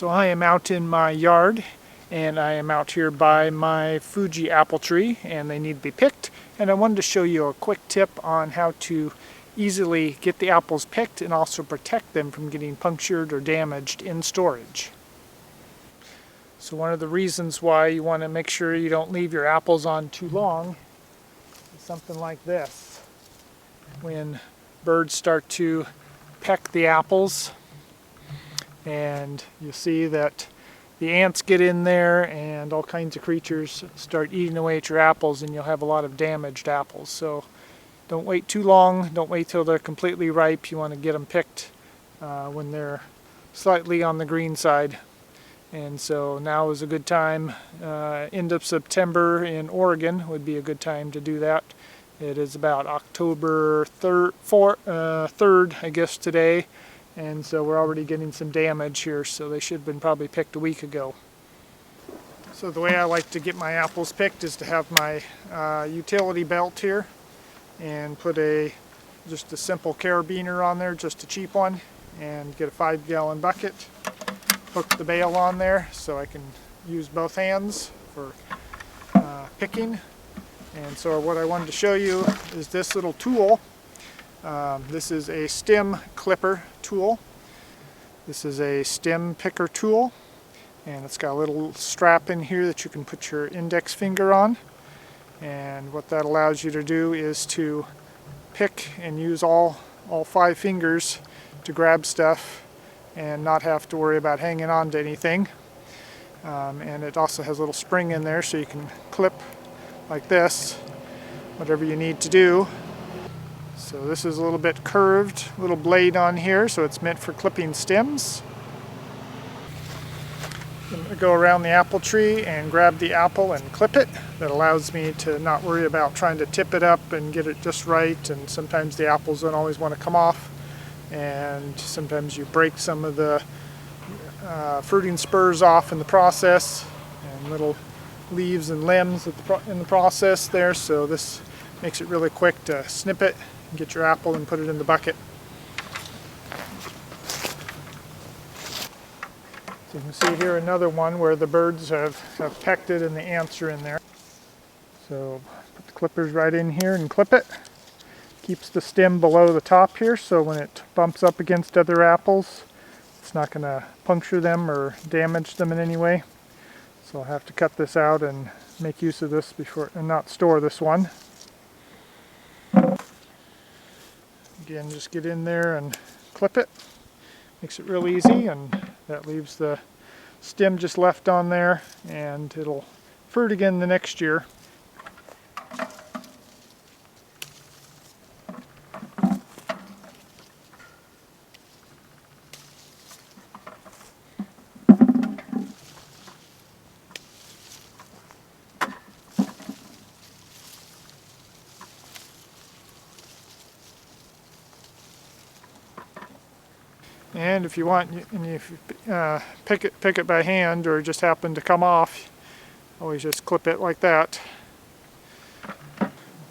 So I am out in my yard, and I am out here by my Fuji apple tree, and they need to be picked. And I wanted to show you a quick tip on how to easily get the apples picked and also protect them from getting punctured or damaged in storage. So one of the reasons why you want to make sure you don't leave your apples on too long is something like this. When birds start to peck the apples, and you see that the ants get in there and all kinds of creatures start eating away at your apples, and you'll have a lot of damaged apples. So don't wait too long, don't wait till they're completely ripe. You want to get them picked when they're slightly on the green side. And so now is a good time. End of September in Oregon would be a good time to do that. It is about October 3rd, I guess, today. And so we're already getting some damage here, so they should have been probably picked a week ago. So the way I like to get my apples picked is to have my utility belt here and put just a simple carabiner on there, just a cheap one, and get a 5-gallon bucket. Hook the bale on there so I can use both hands for picking. And so what I wanted to show you is this little tool. This is a stem clipper tool. This is a stem picker tool, and it's got a little strap in here that you can put your index finger on. And what that allows you to do is to pick and use all 5 fingers to grab stuff and not have to worry about hanging on to anything. And it also has a little spring in there so you can clip like this whatever you need to do. So this is a little bit curved, little blade on here, so it's meant for clipping stems. I'm going to go around the apple tree and grab the apple and clip it. That allows me to not worry about trying to tip it up and get it just right, and sometimes the apples don't always want to come off, and sometimes you break some of the fruiting spurs off in the process, and little leaves and limbs in the process there, so this makes it really quick to snip it, get your apple and put it in the bucket. So you can see here another one where the birds have pecked it and the ants are in there. So put the clippers right in here and clip it. Keeps the stem below the top here, so when it bumps up against other apples, it's not going to puncture them or damage them in any way. So I'll have to cut this out and make use of this before, and not store this one. Again, just get in there and clip it. Makes it real easy, and that leaves the stem just left on there, and it'll fruit again the next year. And if you want, if you pick it by hand or just happen to come off, always just clip it like that.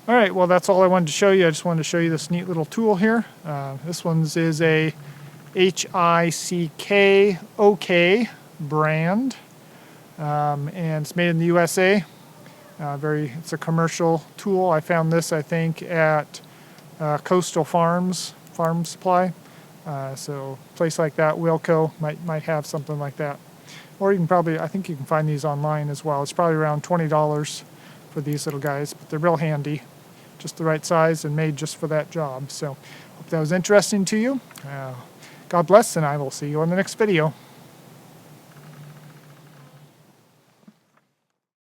Alright, well that's all I wanted to show you. I just wanted to show you this neat little tool here. This one's is a Hickok brand, and it's made in the USA. It's a commercial tool. I found this, I think, at Coastal Farm Supply. So a place like that, Wilco, might have something like that. Or you can probably, I think you can find these online as well. It's probably around $20 for these little guys, but they're real handy. Just the right size and made just for that job. So hope that was interesting to you. God bless, and I will see you on the next video.